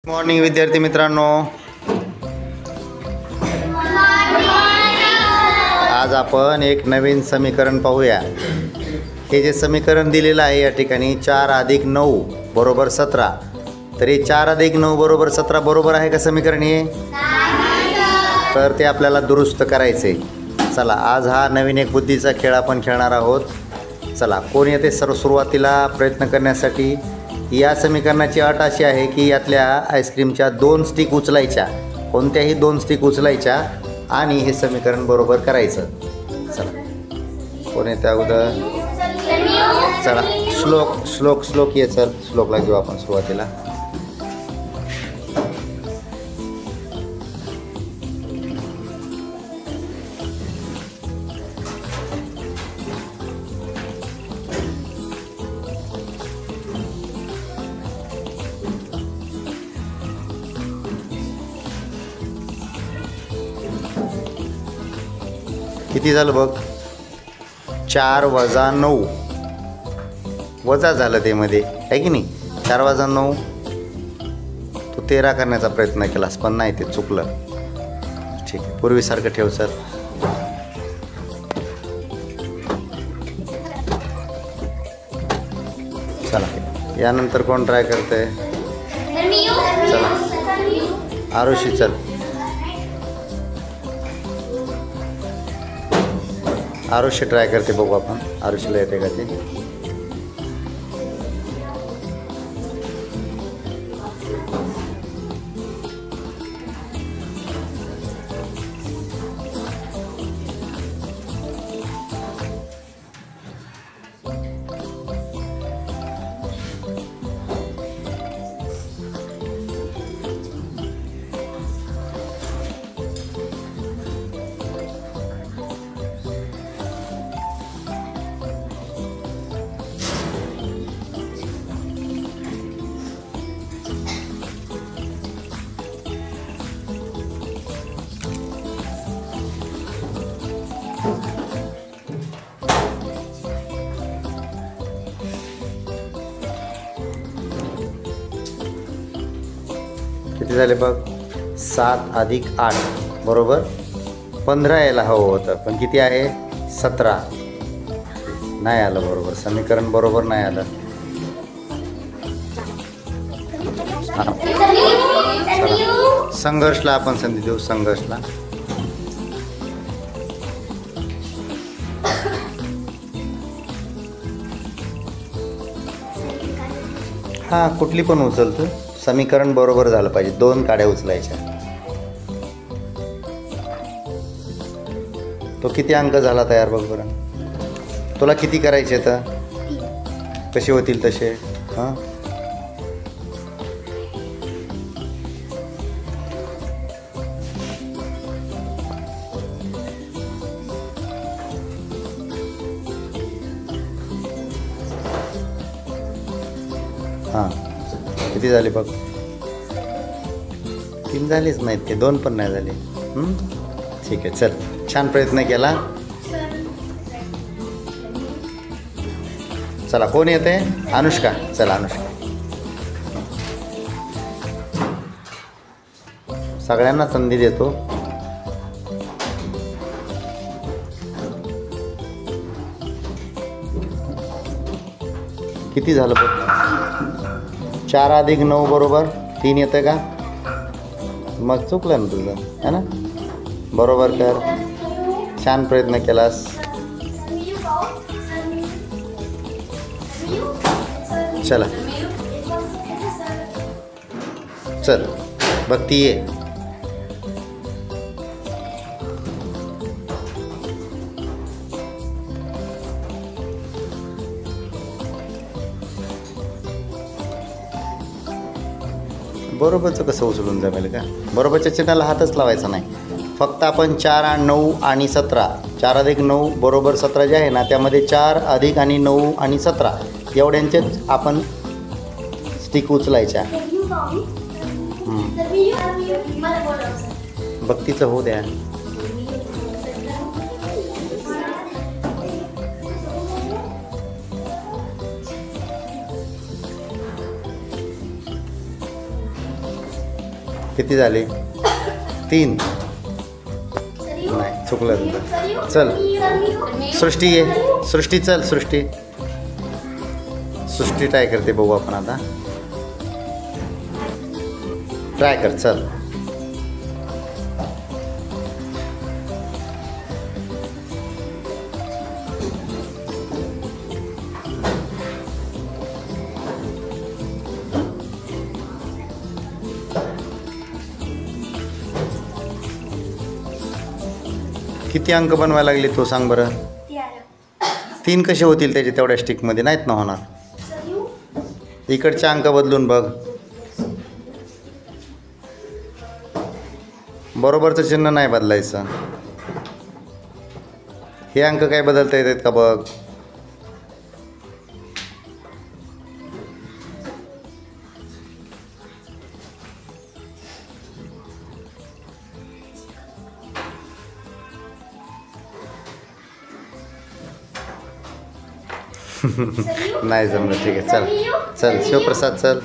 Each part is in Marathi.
मॉर्निंग विद्यार्थी मित्रांनो, आज आपण एक नवीन समीकरण पाहूया। हे जे समीकरण दिलेलं आहे या ठिकाणी 4 + 9 = 17, तर हे 4 + 9 = 17 बरोबर आहे का समीकरण हे? तर ते आपल्याला दुरुस्त करायचे। चला, आज हा नवीन एक बुद्धीचा खेळ आपण खेळणार आहोत। चला, कोण येते सुरुवातीला प्रयत्न करण्यासाठी? या समीकरणाची अट अशी आहे की यातल्या आईस्क्रीमच्या 2 स्टिक उचलायच्या, कोणत्याही 2 स्टिक उचलायच्या आणि हे समीकरण बरोबर करायचं। चला, कोण येते अगोदर? चला, श्लोक ये, चल श्लोकला घेऊ आपण सुरुवातीला। किती झालं बघ? 4 - 9 वजा झालं ते मध्ये, आहे की नाही? 4 - 9 तू 13 करण्याचा प्रयत्न केलास पण नाही, ते चुकलं। ठीक आहे, पूर्वीसारखं ठेव सर। चला, यानंतर कोण ट्राय करते? चला आरुषी, चल आरुषी ट्राय करते, बघू आपण आरुषीला येते का ते। किती झाले बघ? 7 + 8 बरोबर 15 यायला हवं होतं, पण किती आहे? 17 नाही आलं बरोबर, समीकरण बरोबर नाही आलं। संघर्षला आपण संधी देऊ, संघर्षला। हां, कुठली पण उचल तू, समीकरण बरोबर झालं पाहिजे। 2 काड्या उचलायच्या। तो किती अंक झाला तयार बघ बरं? तुला किती करायचे तर कसे होतील तसे? हां, हां किती झाले बघ? 3 झालीच नाहीत, ते 2 पण नाही झाले। ठीक आहे, चल छान प्रयत्न केला। चला, कोण येते? अनुष्का, चला अनुष्का। सगळ्यांना संधी देतो। किती झालं बघ? 4 + 9 = 3 येतं का? मग चुकलं ना तुझं, है ना? बरोबर कर, छान प्रयत्न केलास। चला चल, भक्ती ये। बरोबरचं कसं उचलून जमेल का? बरोबरच्या चिन्हाला हातच लावायचा नाही, फक्त आपण 4 + 9 आणि 17, 4 + 9 = 17 जे आहे ना, त्यामध्ये 4 + आणि 9 आणि 17 एवढ्यांचेच आपण स्टिक उचलायच्या। भक्तीचं होऊ द्या। किती झाले? 3. नाही, चुकलं तुझं. चल सृष्टी ये, सृष्टी चल, सृष्टी ट्राय करते, बघू आपण आता. ट्राय कर, चल. किती अंक बनवायला लागले तो सांग बरं? 3 कसे होतील त्याचे तेवढ्या स्टिकमध्ये? नाहीत ना होणार. इकडचे अंक बदलून बघ. बरोबरचं चिन्ह नाही बदलायचं. हे अंक काय बदलता येतात का बघ. नाही जमलं. ठीक आहे, चल चल शिवप्रसाद चल.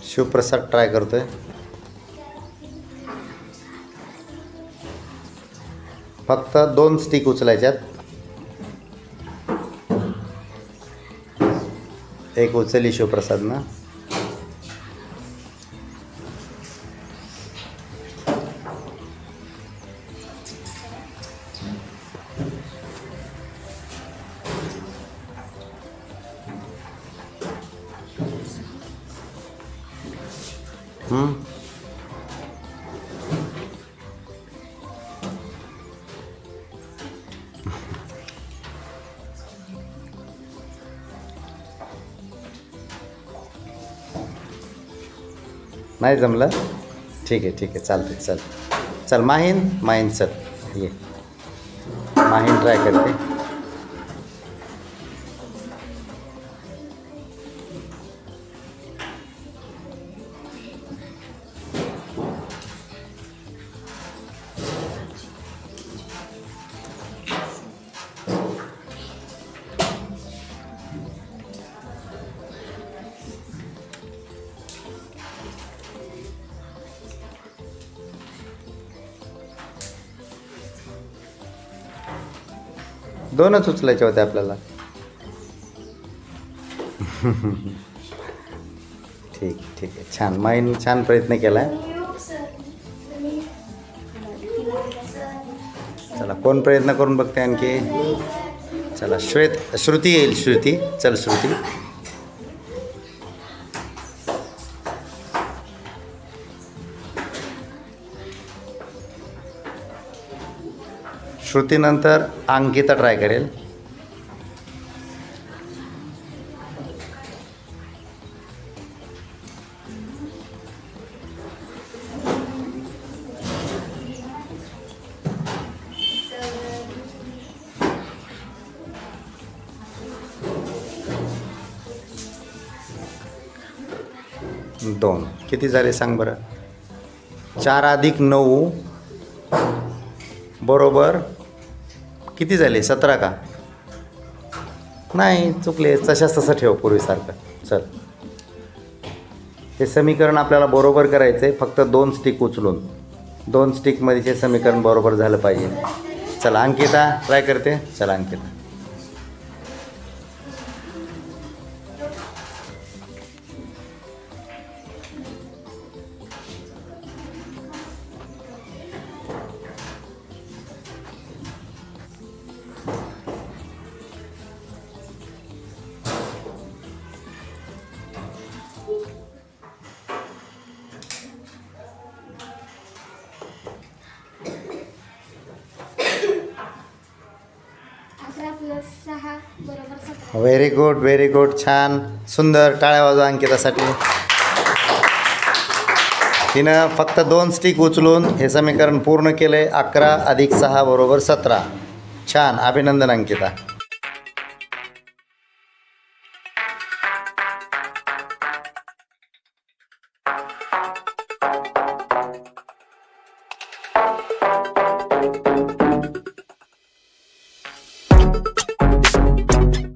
शिवप्रसाद ट्राय करतोय. फक्त 2 स्टिक उचलायच्यात. एक उचलली शिवप्रसादनं. नाही जमलं. ठीक आहे चालते. चल चल माहीन चल ये. माहीन ट्राय करते. दोनच उचलायचे होते आपल्याला. ठीक आहे छान. माईन छान प्रयत्न केला आहे. चला कोण प्रयत्न करून बघते आणखी. चला श्रुती येईल. श्रुती चल. श्रुती श्रुतीनंतर अंकिता ट्राय करेल. दोन किती झाले सांग बरं. 4 अधिक 9 बरोबर किती झाले? 17 का? नाही चुकले. तसं ठेव पूर्वीसारखं. चल हे समीकरण आपल्याला बरोबर करायचं आहे. फक्त 2 स्टिक उचलून 2 स्टिकमध्ये हे समीकरण बरोबर झालं पाहिजे. चला अंकिता ट्राय करते. चला अंकिता. व्हेरी गुड छान सुंदर. टाळ्या वाजवा अंकितासाठी. तिनं फक्त 2 स्टिक उचलून हे समीकरण पूर्ण केले. 11 अधिक 6 बरोबर 17. छान. अभिनंदन अंकिता.